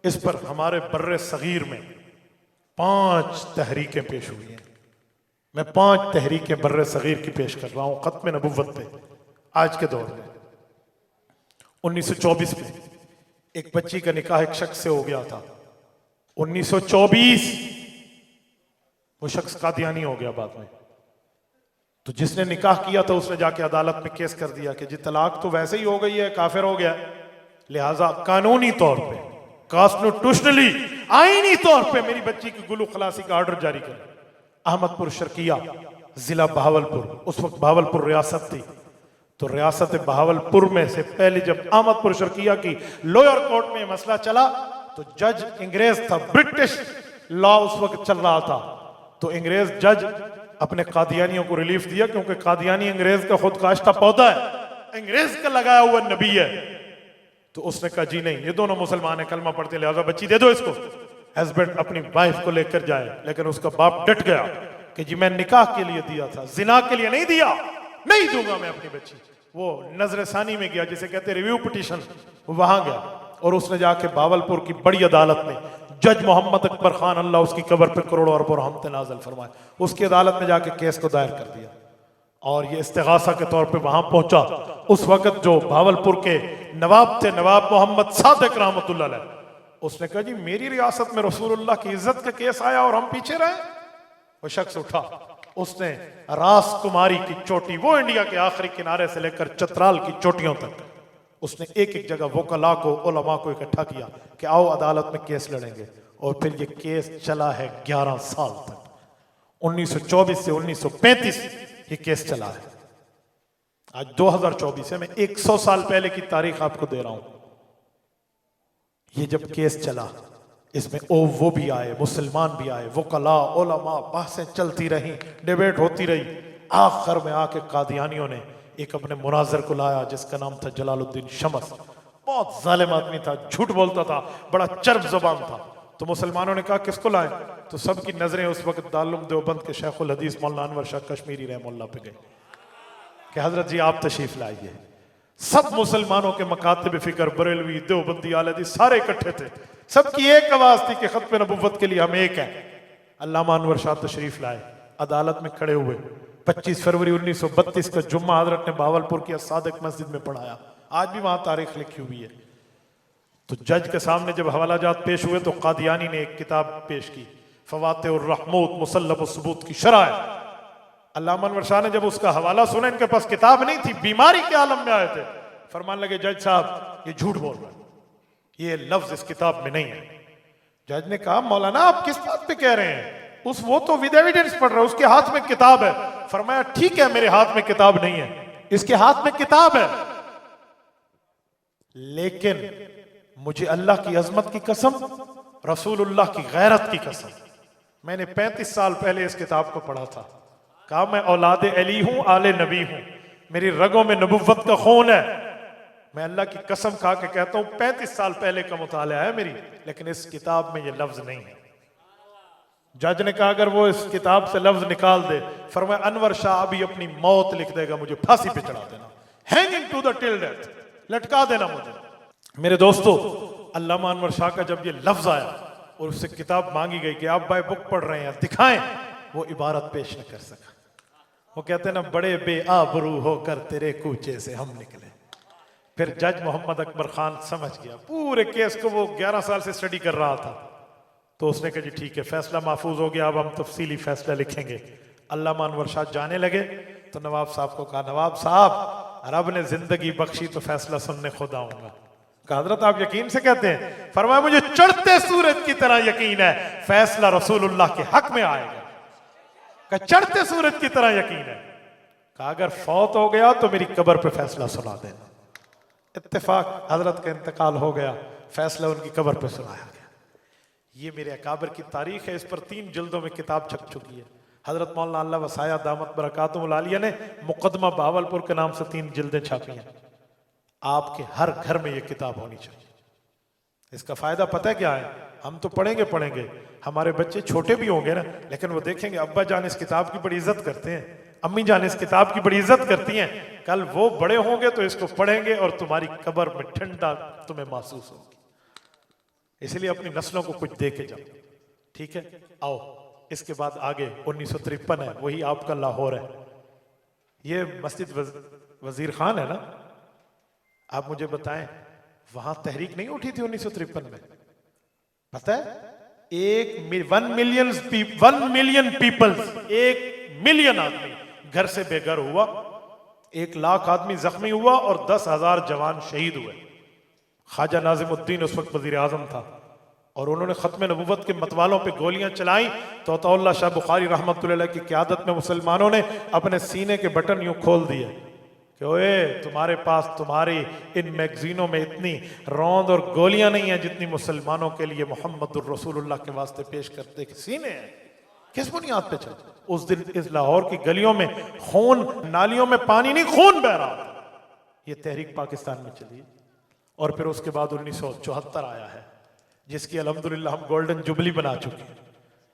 इस पर हमारे बर्रे सगीर में 5 तहरीकें पेश हुई हैं। मैं 5 तहरीकें बर्रे सगीर की पेश कर रहा हूं खत्म नबुव्वत पे। आज के दौर में 1924 में एक बच्ची का निकाह एक शख्स से हो गया था। 1924 वो शख्स कादियानी हो गया बाद में। तो जिसने निकाह किया था उसने जाके अदालत में केस कर दिया कि जी तलाक तो वैसे ही हो गई है, काफिर हो गया, लिहाजा कानूनी तौर पे, कॉन्स्टिट्यूशनली, आईनी तौर पे मेरी बच्ची की गुलू खलासी का ऑर्डर जारी करें। अहमदपुर शर्किया जिला बहावलपुर, उस वक्त बहावलपुर रियासत थी, तो रियासत बहावलपुर में से पहले जब अहमदपुर शर्किया की लोअर कोर्ट में मसला चला तो जज अंग्रेज था, ब्रिटिश लॉ उस वक्त चल रहा था। तो अंग्रेज जज अपने कादियानियों को रिलीफ दिया, क्योंकि कादियानी अंग्रेज का खुद काश्ता पौधा है, अंग्रेज का लगाया हुआ नबी है। तो उसने कहा जी नहीं, ये दोनों मुसलमान है, कलमा पढ़ते, लिहाजा बच्ची दे दो इसको। हस्बैंड अपनी वाइफ को लेकर जाए, लेकिन उसका बाप डट गया कि जी मैं निकाह के लिए दिया था, जिना के लिए नहीं दिया, नहीं दूंगा मैं अपनी बच्ची। वो नजर सानी में गया, जिसे कहते रिव्यू पिटीशन, वहां गया और उसने जाके बावलपुर की बड़ी अदालत में जज मोहम्मद अकबर खान, अल्लाह उसकी कब्र पे करोड़ों अरबों रहमत नाज़िल फरमाए, उसकी अदालत में जाके केस को दायर कर दिया और ये इस्तिगासा के तौर पे वहां पहुंचा। उस वक्त जो भावलपुर के नवाब थे, नवाब मोहम्मद सादिक रहमतुल्लाह अलैह, उसने कहा जी मेरी रियासत में रसूलुल्लाह की इज्जत का केस आया और हम पीछे रहे। वो शख्स उठा, उसने रास कुमारी की चोटी, वो इंडिया के आखिरी किनारे से लेकर चतराल की चोटियों तक, उसने एक एक जगह वकला को, उलमा को इकट्ठा किया कि आओ अदालत में केस लड़ेंगे। और फिर ये केस चला है 11 साल तक। 1924 से 1935 ये केस चला है। आज 2024 है, मैं 100 साल पहले की तारीख आपको दे रहा हूं। ये जब केस चला, इसमें वो भी आए, मुसलमान भी आए, वकला, उलमा, बहसें चलती रहीं, डिबेट होती रही। आखिर में आके कादियानियों ने एक अपने मुनाजर को लाया जिसका नाम था जलालुद्दीन शमस। बहुत जालिम आदमी था, झूठ बोलता था, बड़ा चर्ब जबान था। तो मुसलमानों ने कहा किसको लाएं? तो सबकी नजरें उस वक्त दारुल देवबंद के शेखुल हदीस मौलाना अनवर शाह कश्मीरी रहमतुल्लाह पे गई कि हजरत जी आप तशरीफ लाइए। सब मुसलमानों के मकातिब फिक्र, बरेलवी, देवबंदी, आले हदीस सारे इकट्ठे थे। सबकी एक आवाज थी कि खत्म नबुव्वत के लिए हम एक हैं। अल्लामा अनवर शाह तशरीफ लाए, अदालत में खड़े हुए। 25 फरवरी 1932 का जुम्मा हजरत ने बावलपुर की सादिक मस्जिद में पढ़ाया। आज भी वहां तारीख लिखी हुई है। तो जज के सामने जब हवालाजात पेश हुए तो कादियानी ने एक किताब पेश की, फवातिहुर रहमूत मुसल्लब सबूत की शरह। अल्लामा अनवर शाह ने जब उसका हवाला सुना, इनके पास किताब नहीं थी, बीमारी के आलम में आए थे, फरमान लगे जज साहब ये झूठ बोल रहा है, ये लफ्ज इस किताब में नहीं है। जज ने कहा मौलाना आप किस बात पे कह रहे हैं? वो तो विद एविडेंस पढ़ रहा है, उसके हाथ में किताब है। फरमाया ठीक है, मेरे हाथ में किताब नहीं है, इसके हाथ में किताब है, लेकिन मुझे अल्लाह की अजमत की कसम, रसूलुल्लाह की गैरत की कसम, मैंने 35 साल पहले इस किताब को पढ़ा था। कहा मैं औलाद अली हूं, आले नबी हूं, मेरी रगों में नबुव्वत का खून है। मैं अल्लाह की कसम खा के कहता हूं 35 साल पहले का मुताला है मेरी, लेकिन इस किताब में ये लफ्ज नहीं है। जज ने कहा अगर वो इस किताब से लफ्ज निकाल दे, फरमाया अनवर शाह अभी अपनी मौत लिख देगा, मुझे फांसी पे चढ़ा देना, hanging to the till death, लटका देना मुझे। मेरे दोस्तों, अल्लामा अनवर शाह का जब ये लफ्ज आया और उससे किताब मांगी गई कि आप बाय बुक पढ़ रहे हैं, दिखाएं, वो इबारत पेश न कर सका। वो कहते ना बड़े बेआबरू होकर तेरे कूचे से हम निकले। फिर जज मोहम्मद अकबर खान समझ गया, पूरे केस को वो 11 साल से स्टडी कर रहा था। तो उसने कहा जी ठीक है, फैसला महफूज हो गया, अब हम तफसीली फैसला लिखेंगे। अल्लामा अनवर शाह जाने लगे तो नवाब साहब को कहा नवाब साहब रब ने जिंदगी बख्शी तो फैसला सुनने खुद आऊंगा। कहा हजरत आप यकीन से कहते हैं? फरमाया मुझे चढ़ते सूरज की तरह यकीन है फैसला रसूलुल्लाह के हक में आएगा। कहा चढ़ते सूरज की तरह यकीन है। कहा अगर फौत हो गया तो मेरी कब्र पे फैसला सुना देना। इत्तेफाक हजरत का इंतकाल हो गया, फैसला उनकी कब्र पे सुनाया गया। ये मेरे अकाबर की तारीख है, इस पर 3 जिल्दों में किताब छप चुकी है। हजरत मौलाना अल्लाह वसाया दामत बरकातुहुल आलिया ने मुकदमा बावलपुर के नाम से 3 जिल्दें छापी हैं। आपके हर घर में ये किताब होनी चाहिए। इसका फायदा पता है क्या है? हम तो पढ़ेंगे पढ़ेंगे, हमारे बच्चे छोटे भी होंगे ना, लेकिन वो देखेंगे अब्बा जान इस किताब की बड़ी इज्जत करते हैं, अम्मी जान इस किताब की बड़ी इज्जत करती हैं। कल वो बड़े होंगे तो इसको पढ़ेंगे और तुम्हारी कब्र में ठंडा तुम्हें महसूस होगी। इसलिए अपनी नस्लों को कुछ दे के जाओ, ठीक है। आओ इसके बाद आगे 1953 है, वही आपका लाहौर है। ये मस्जिद वजीर खान है ना, आप मुझे बताएं वहां तहरीक नहीं उठी थी 1953 में? पता है 1 मिलियन पीपल्स, 1 मिलियन आदमी घर से बेघर हुआ, 1 लाख आदमी जख्मी हुआ और 10,000 जवान शहीद हुए। ख्वाजा नाजिमुद्दीन उस वक्त वजीर आजम था और उन्होंने खत्म नबुव्वत के मतवालों पे गोलियां चलाई तो अताउल्लाह शाह बुखारी रहमतुल्लाह अलैह की क़यादत में मुसलमानों ने अपने सीने के बटन यूं खोल दिए कि ओए तुम्हारे पास तुम्हारी इन मैगजीनों में इतनी रौंद और गोलियां नहीं है जितनी मुसलमानों के लिए मोहम्मदुर रसूलुल्लाह के वास्ते पेश करते कि सीने हैं। किस बुनियाद पे चल? उस दिन इस लाहौर की गलियों में खून, नालियों में पानी नहीं खून बह रहा था। ये तहरीक पाकिस्तान में चली और फिर उसके बाद 1974 आया है जिसकी अल्हम्दुलिल्लाह हम गोल्डन जुबली बना चुके हैं।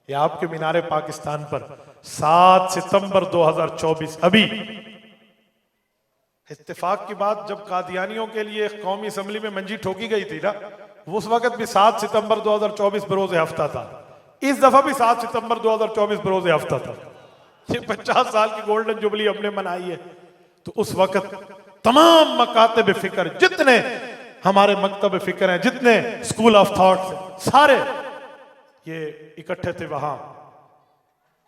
ये आपके मीनारे पाकिस्तान पर 7 सितंबर 2024 अभी इत्तेफाक की बात, जब कादियानियों के लिए कौमी असम्बली में मंजी ठोकी गई थी ना, उस वक्त भी 7 सितंबर 2024 बरोज़े हफ्ता था। इस दफा भी 7 सितंबर 2024 बरोज़े हफ्ता था। ये 50 साल की गोल्डन जुबली हमने मनाई है। तो उस वक्त तमाम मकातब फिक्र, जितने हमारे मकतब फिक्र हैं, जितने स्कूल ऑफ थॉट्स हैं, सारे ये इकट्ठे थे वहां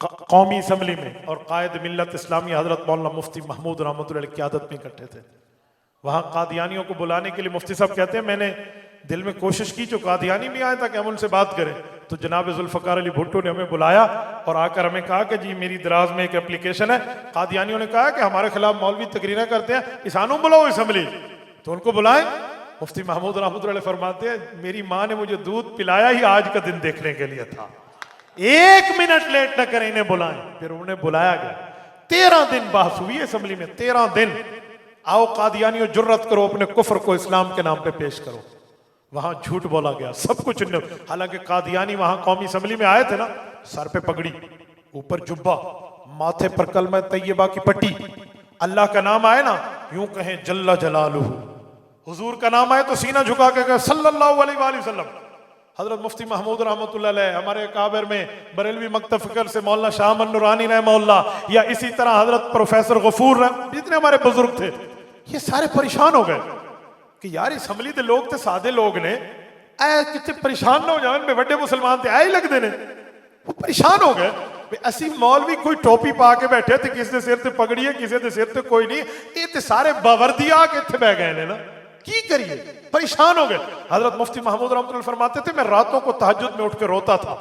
कौमी असम्बली में और कायद मिल्लत इस्लामी हजरत मौलाना मुफ्ती महमूद रहमतुल्लाह अलैह की क़यादत में इकट्ठे थे। वहां कादियानियों को बुलाने के लिए मुफ्ती साहब कहते हैं मैंने दिल में कोशिश की जो कादियानी भी आए ताकि हम उनसे बात करें। तो जनाब जुल्फ़कार अली भुट्टो ने हमें बुलाया और आकर हमें कहा कि जी मेरी दराज में एक एप्लीकेशन है। कादियानियों ने कहा कि हमारे खिलाफ मौलवी तकरीरें करते हैं, ईसानों बुलाओ असम्बली। तो उनको बुलाएं। मुफ्ती महमूद रहमतुल्लाह अलैह फरमाते हैं मेरी माँ ने मुझे दूध पिलाया ही आज का दिन देखने के लिए था, 1 मिनट लेट न करें, इन्हें बुलाएं। फिर उन्हें बुलाया गया। 13 दिन बहस हुई असम्बली में, 13 दिन। आओ कादियानियों जुर्रत करो, अपने कुफ्र को इस्लाम के नाम पे पेश करो। वहां झूठ बोला गया, सब कुछ। हालांकि कादियानी वहां कौमी असम्बली में आए थे ना, सर पे पगड़ी, ऊपर जुब्बा, माथे पर कलमा तैयबा की पट्टी, अल्लाह का नाम आए ना यूं कहें जल्ला जलालुहु, हुजूर का नाम आए तो सीना झुका के कहे सल्लल्लाहु अलैहि वसल्लम। हजरत मुफ्ती महमूद रहमतुल्लाह अलैह हमारे काबिर में बरेलवी मकतब फिक्र से मौलाना शाह अमन नूरानी रहमतुल्लाह, या इसी तरह हजरत प्रोफेसर गफूर, जितने हमारे बुजुर्ग थे, ये सारे परेशान हो गए कि यार असम्बली के लोग थे, सादे लोग ने कितने परेशान ना हो जाए, इनमें बड़े मुसलमान थे, आए लगते ने। वो परेशान हो गए असी मौलवी कोई टोपी पा के बैठे थे, किसी के सिर ते पगड़ी है, किसी के सिर ते कोई नहीं, ये तो सारे बावर्दिया के इत्थे बह गए ने ना, की करिए, परेशान हो गए। हजरत मुफ्ती महमूद रहमतुल्लाह फरमाते थे मैं रातों को तहज्जुद में उठ के रोता था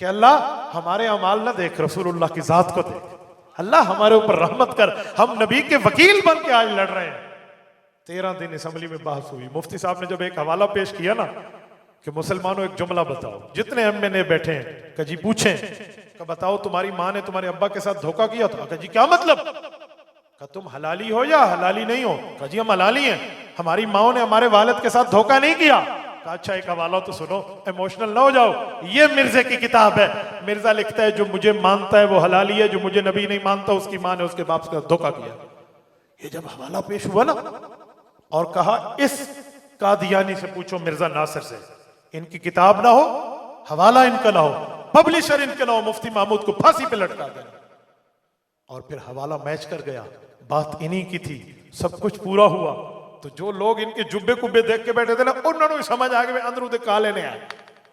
कि अल्लाह हमारे अमाल ना देख, रसूलुल्लाह की जात को देख, अल्लाह हमारे ऊपर रहमत कर, हम नबी के वकील बन के आज लड़ रहे हैं। 13 दिन असम्बली में बहस हुई। मुफ्ती साहब ने जब एक हवाला पेश किया ना कि मुसलमानों एक जुमला बताओ, जितने एमएनए बैठे हैं कि जी पूछें कि बताओ तुम्हारी माँ ने तुम्हारे अब्बा के साथ धोखा किया था? जी क्या मतलब? का तुम हलाली हो या हलाली नहीं हो? का जी हम हलाली हैं, हमारी माओ ने हमारे वालिद के साथ धोखा नहीं किया। का अच्छा एक हवाला तो सुनो, इमोशनल ना हो जाओ, ये मिर्जे की किताब है। मिर्जा लिखता है जो मुझे मानता है वो हलाली है, जो मुझे नबी नहीं मानता उसकी माँ ने उसके बाप से धोखा किया। ये जब हवाला पेश हुआ ना और कहा इस कादियानी से पूछो मिर्जा नासिर से, इनकी किताब ना हो, हवाला इनका ना हो, पब्लिशर इनके ना हो, मुफ्ती महमूद को फांसी पे लटका देना। और फिर हवाला मैच कर गया, बात इन्हीं की थी, सब कुछ पूरा हुआ। तो जो लोग इनके जुब्बे कुब्बे देख के बैठे थे ना, उन्होंने भी समझ आ गया अंदर उधर का लेने आए,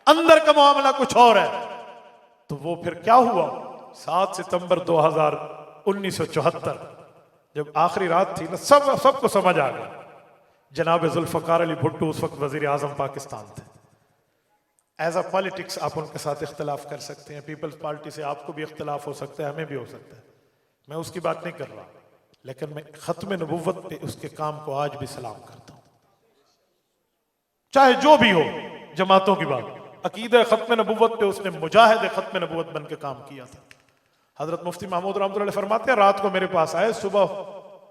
अंदर का मामला कुछ और है। तो वो फिर क्या हुआ, 7 सितंबर 1974 जब आखिरी रात थी ना, सबको समझ आ गया। जनाब जुल्फ़कार अली भुट्टो उस वक्त वजीर आजम पाकिस्तान थे। एज अ पॉलिटिक्स आप उनके साथ इख्तलाफ कर सकते हैं, पीपल्स पार्टी से आपको भी इख्तलाफ हो सकता है, हमें भी हो सकता है, मैं उसकी बात नहीं कर रहा, लेकिन मैं खत्म नबुव्वत पे उसके काम को आज भी सलाम करता हूं, चाहे जो भी हो जमातों की बात। अकीदे खत्म नबुव्वत पे उसने मुजाहिद खत्म नबुव्वत बन के काम किया था। हजरत मुफ्ती महमूद रहमतुल्लाह फरमाते हैं रात को मेरे पास आए, सुबह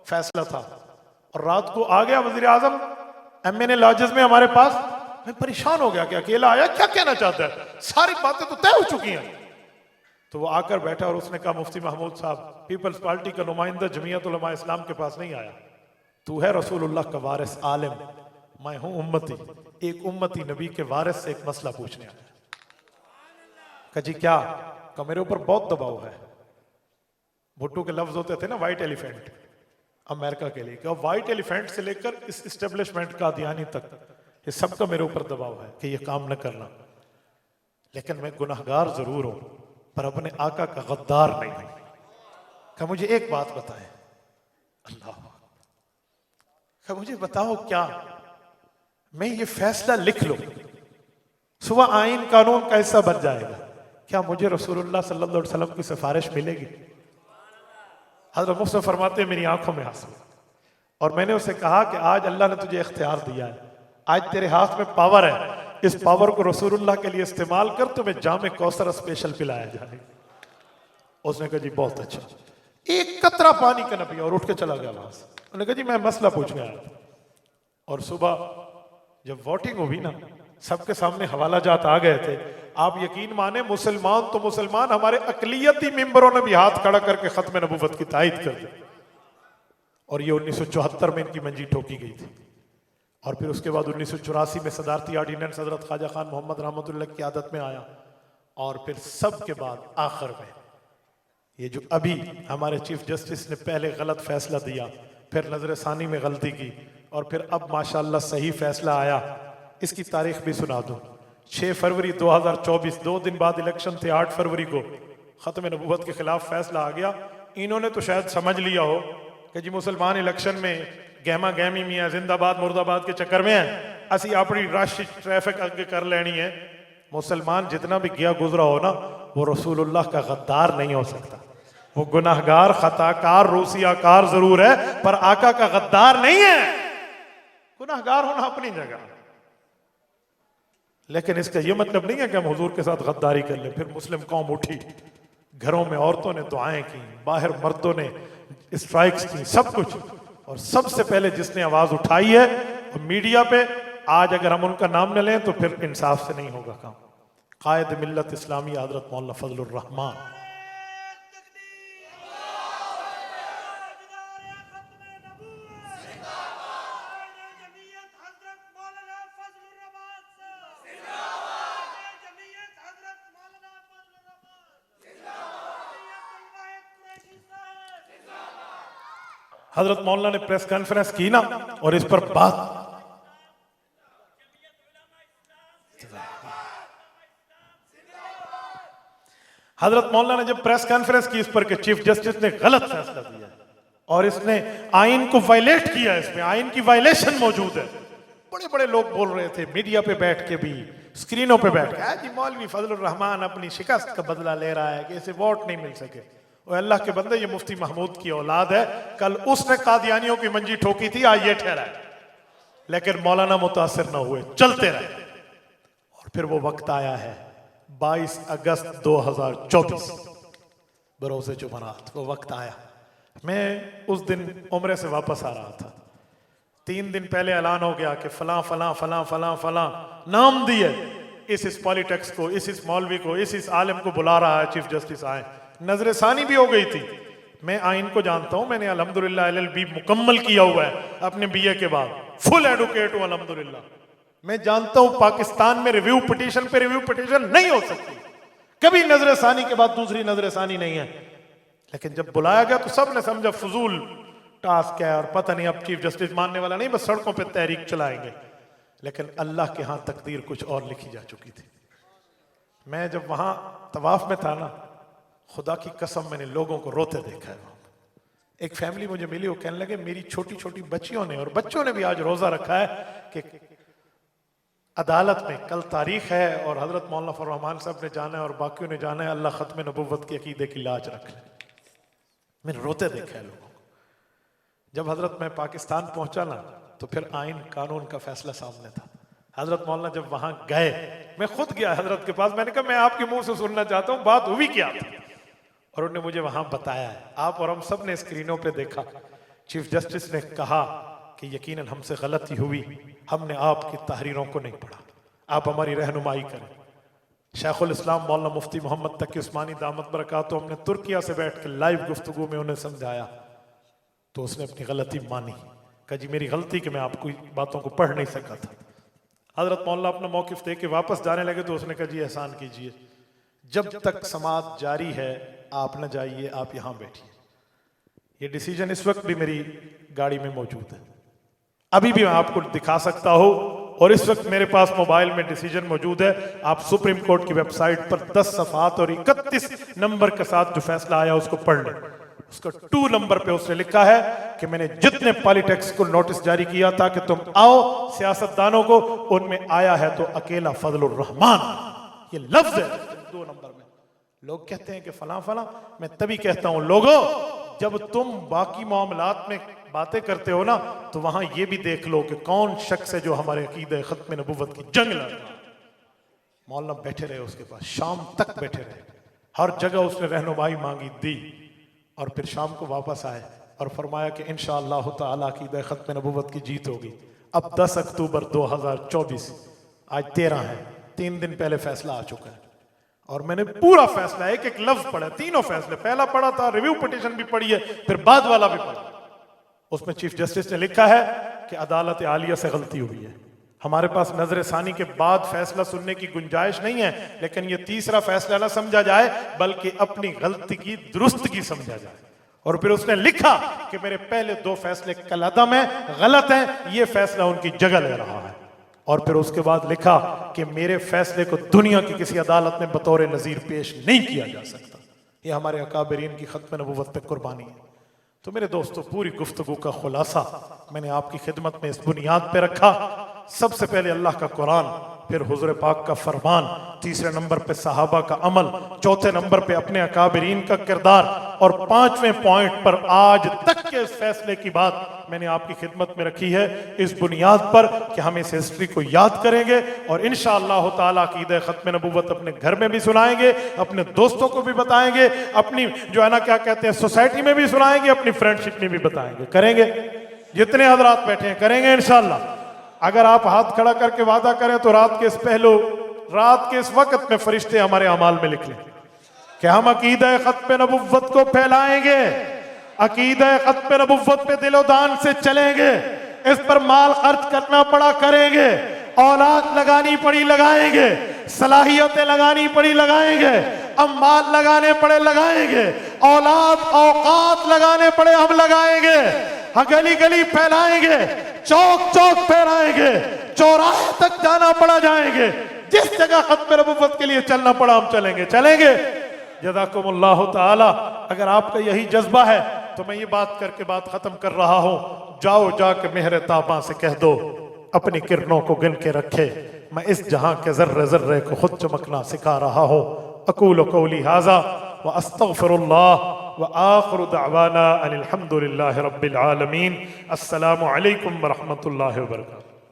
फैसला था और रात को आ गया वजीर आजम एमएनए लॉजेस में हमारे पास। मैं परेशान हो गया कि अकेला आया, क्या कहना चाहता है, सारी बातें तो तय हो चुकी हैं। तो वो आकर बैठा और उसने कहा मुफ्ती महमूद साहब, पीपल्स पार्टी का नुमाइंदा जमीयत उलमा इस्लाम के पास नहीं आया, तू है रसूलुल्लाह का वारिस आलिम, मैं हूं उम्मती, एक उम्मती नबी के वारिस से एक मसला पूछने आया। कहा जी क्या? कहा मेरे ऊपर बहुत दबाव है। भुट्टो के लफ्ज होते थे ना व्हाइट एलिफेंट अमेरिका के लिए, क्या व्हाइट एलिफेंट से लेकर इस इस्टेब्लिशमेंट का कादियानी तक ये सबका मेरे ऊपर दबाव है कि ये काम न करना, लेकिन मैं गुनाहगार जरूर हूं पर अपने आका का गद्दार नहीं हूं। क्या मुझे एक बात बताएं? अल्लाह, क्या मुझे बताओ क्या मैं ये फैसला लिख लूं, सुबह आइन कानून का हिस्सा बन जाएगा, क्या मुझे रसूलुल्लाह सल्लल्लाहु अलैहि वसल्लम की सिफारिश मिलेगी? हज़रत मुफ्ती फरमाते हैं मेरी आंखों में आंसू, और मैंने उसे कहा कि आज अल्लाह ने तुझे इख्तियार दिया है, आज तेरे हाथ में पावर है, इस पावर को रसूलुल्लाह के लिए इस्तेमाल कर, तुम्हें जामे कौसर स्पेशल पिलाया जाए। उसने कहा जी बहुत अच्छा। एक कतरा पानी का न पिया और उठ के चला गया वहां से। उन्होंने कहा जी मैं मसला पूछने आया था। और सुबह जब वोटिंग हुई ना, सबके सामने हवाला जात आ गए थे। आप यकीन माने मुसलमान तो मुसलमान, हमारे अकलियती मेंबरों ने भी हाथ खड़ा करके खत्म नबूवत की तायद कर दी। और ये 1974 में इनकी मंजी ठोकी गई थी। और फिर उसके बाद 1984 में सदारती ऑर्डिनेंस हजरत ख्वाजा खान मोहम्मद रहमतुल्लाह की आदत में आया। और फिर सब के बाद आखिर में ये जो अभी हमारे चीफ जस्टिस ने पहले गलत फैसला दिया, फिर नजर सानी में गलती की, और फिर अब माशाल्लाह सही फैसला आया। इसकी तारीख भी सुना दूं, 6 फरवरी 2024, 2 दिन बाद इलेक्शन थे, 8 फरवरी को खत्म नबूवत के खिलाफ फैसला आ गया। इन्होंने तो शायद समझ लिया हो कि जी मुसलमान इलेक्शन में गहमा गहमी मियाँ जिंदाबाद मुर्दाबाद के चक्कर में है, असी अपनी राष्ट्रीय ट्रैफिक आगे कर लेनी है। मुसलमान जितना भी गया गुजरा हो ना, वो रसूलुल्लाह का गद्दार नहीं हो सकता। वो गुनाहगार, खताकार, रूसियाकार जरूर है पर आका का गद्दार नहीं है। गुनाहगार होना अपनी जगह, लेकिन इसका यह मतलब नहीं है कि हम हुजूर के साथ गद्दारी कर ले। फिर मुस्लिम कौम उठी, घरों में औरतों ने दुआएं की, बाहर मर्दों ने स्ट्राइक्स की, सब कुछ। और सबसे पहले जिसने आवाज उठाई है वो मीडिया पे, आज अगर हम उनका नाम न लें तो फिर इंसाफ से नहीं होगा काम। कायद मिल्लत इस्लामी हजरत मौलाना फजलुर रहमान, हजरत मौलाना ने प्रेस कॉन्फ्रेंस की ना, और इस पर बात हजरत मौलाना ने जब प्रेस कॉन्फ्रेंस की इस पर कि चीफ जस्टिस ने गलत फैसला दिया और इसने आइन को वायलेट किया, इसमें आइन की वायलेशन मौजूद है। बड़े बड़े लोग बोल रहे थे मीडिया पे बैठ के भी, स्क्रीनों पे बैठ के, जी मौलवी फजलुर रहमान अपनी शिकस्त का बदला ले रहा है कि इसे वोट नहीं मिल सके। और अल्लाह के बंदे, ये मुफ्ती महमूद की औलाद है, कल उसने कादियानियों की मंजी ठोकी थी, आज ये ठहरा है। लेकिन मौलाना मुतासिर ना हुए, चलते रहे। और फिर वो वक्त आया है 22 अगस्त 2024, बरोज़े जुमरात, वो वक्त आया। मैं उस दिन उम्रे से वापस आ रहा था। 3 दिन पहले ऐलान हो गया कि फलां फलां फलां फलां फलां नाम दिए, इस पॉलिटिक्स को, इस मौलवी को, इस आलिम को बुला रहा है, चीफ जस्टिस आए। नजर सानी भी हो गई थी। मैं आइन को जानता हूं, मैंने अल्हम्दुलिल्लाह LLB मुकम्मल किया हुआ है अपने BA के बाद, फुल एडवोकेट हूं अल्हम्दुलिल्लाह। मैं जानता हूं पाकिस्तान में रिव्यू पिटीशन पे रिव्यू पिटीशन नहीं हो सकती, कभी नजर सानी के बाद दूसरी नजर सानी नहीं है। लेकिन जब बुलाया गया तो सब ने समझा फजूल टास्क है और पता नहीं अब चीफ जस्टिस मानने वाला नहीं, बस सड़कों पे तहरीक चलाएंगे। लेकिन अल्लाह के यहां तकदीर कुछ और लिखी जा चुकी थी। मैं जब वहां तवाफ में था ना, खुदा की कसम मैंने लोगों को रोते देखा है। एक फैमिली मुझे मिली, वो कहने लगे मेरी छोटी छोटी बच्चियों ने और बच्चों ने भी आज रोजा रखा है कि अदालत में कल तारीख है और हजरत मौलाना फजलुर रहमान साहब ने जाना है और बाकियों ने जाना है, अल्लाह खत्म नबूवत के अकीदे की लाज रख ले। मैंने रोते देखा है लोगों को। जब हजरत मैं पाकिस्तान पहुंचा ना, तो फिर आइन कानून का फैसला सामने था। हजरत मौलाना जब वहां गए, मैं खुद गया हजरत के पास, मैंने कहा मैं आपके मुंह से सुनना चाहता हूं बात हुई क्या थी। और उन्होंने मुझे वहां बताया है, आप और हम सब ने स्क्रीनों पे देखा। चीफ जस्टिस ने कहा कि यकीनन हमसे गलती हुई, हमने आपकी तहरीरों को नहीं पढ़ा, आप हमारी रहनुमाई करें। शेखुल इस्लाम मौलाना मुफ्ती मोहम्मद तकी उस्मानी दामत बरकातहू, हमने तुर्किया से बैठ के लाइव गुफ्तगू में उन्हें समझाया तो उसने अपनी गलती मानी। कहा जी मेरी गलती कि मैं आपको बातों को पढ़ नहीं सका था। हजरत मौला अपना मौकिफ दे के वापस जाने लगे तो उसने कहा जी एहसान कीजिए, जब तक समात जारी है आप न जाइए, आप यहां बैठिए। ये डिसीजन इस वक्त भी मेरी गाड़ी में मौजूद है, अभी भी मैं आपको दिखा सकता हूं, और इस वक्त मेरे पास मोबाइल में डिसीजन मौजूद है। आप सुप्रीम कोर्ट की वेबसाइट पर 10 सफ़हात और 31 नंबर के साथ जो फैसला आया उसको पढ़ लें। उसका 2 नंबर पे उसने लिखा है कि मैंने जितने पॉलिटिक्स को नोटिस जारी किया था कि तुम आओ सियासतदानों को, उनमें आया है तो अकेला फजलुर रहमान, ये लफ्ज है 2 नंबर में। लोग कहते हैं कि फलां फलां, मैं तभी कहता हूं लोगों, जब तुम बाकी मामलात में बातें करते हो ना, तो वहां ये भी देख लो कि कौन शख्स है जो हमारे अकीदे खत्म नबुव्वत की जंग लड़ रहा है। मौलाना बैठे रहे उसके पास, शाम तक बैठे रहे, हर जगह उसने रहनुमाई मांगी, दी, और फिर शाम को वापस आए और फरमाया कि इंशाअल्लाह ताला अकीदे खत्म नबुव्वत की जीत होगी। अब 10 अक्टूबर 2024, आज 13 है, 3 दिन पहले फैसला आ चुका है, और मैंने पूरा फैसला एक एक लफ्ज पढ़ा, तीनों फैसले, पहला पढ़ा था, रिव्यू पिटीशन भी पढ़ी है, फिर बाद वाला भी पढ़ा। उसमें चीफ जस्टिस ने लिखा है कि अदालत आलिया से गलती हुई है। हमारे पास नजर सानी के बाद फैसला सुनने की गुंजाइश नहीं है, लेकिन यह तीसरा फैसला ना समझा जाए बल्कि अपनी गलती की दुरुस्तगी समझा जाए। और फिर उसने लिखा कि मेरे पहले 2 फैसले कलअदम है, गलत हैं, ये फैसला उनकी जगह ले रहा है। और फिर उसके बाद लिखा कि मेरे फैसले को दुनिया की किसी अदालत में बतौर नजीर पेश नहीं किया जा सकता। ये हमारे अकाबरीन की खत्म नबुव्वत पे कुर्बानी है। तो मेरे दोस्तों, पूरी गुफ्तगू का खुलासा मैंने आपकी खिदमत में इस बुनियाद पे रखा। सबसे पहले अल्लाह का कुरान, फिर हुजूर पाक का फरमान, तीसरे नंबर पे सहाबा का अमल, चौथे नंबर पे अपने अकाबरीन का किरदार, और 5वें पॉइंट पर आज तक के इस फैसले की बात मैंने आपकी खिदमत में रखी है, इस बुनियाद पर कि हम इस हिस्ट्री को याद करेंगे और इंशाअल्लाह ताला अकीदे खत्म नबुव्वत अपने घर में भी सुनाएंगे, अपने दोस्तों को भी बताएंगे, अपनी जो है ना क्या कहते हैं सोसाइटी में भी सुनाएंगे, अपनी फ्रेंडशिप में भी बताएंगे। करेंगे? जितने हजरात बैठे हैं करेंगे इंशाअल्लाह। अगर आप हाथ खड़ा करके वादा करें तो रात के इस वक्त में फरिश्ते हमारे अमाल में लिख लें कि हम अकीदे खत्म नबुव्वत को फैलाएंगे, अकीदे खत्म नबुव्वत पे दिलोदान से चलेंगे, इस पर माल खर्च करना पड़ा करेंगे, औलाद लगानी पड़ी लगाएंगे, सलाहियतें लगानी पड़ी लगाएंगे, अम्माल लगाने पड़े लगाएंगे, औलाद औकात लगाने पड़े हम लगाएंगे, गली गली फैलाएंगे, चौक चौक फैलाएंगे, चौराहे तक जाना पड़ा जाएंगे, जिस जगह खत्म नबुव्वत के लिए चलना पड़ा हम चलेंगे। जज़ाकुमुल्लाहु ताला। अगर आपका यही जज्बा है तो मैं ये बात करके बात खत्म कर रहा हूं, जाओ जाके मेहर ताबा से कह दो अपनी किरणों को गिन के रखे, मैं इस जहां के जर्रे जर्रे को खुद चमकना सिखा रहा हूं। अकूलु कौली हाज़ा व अस्तगफिरुल्लाह व आखिरु दअवाना अनिल हम्दुलिल्लाहि रब्बिल आलमीन। अस्सलामु अलैकुम व रहमतुल्लाहि व बरकातुहू।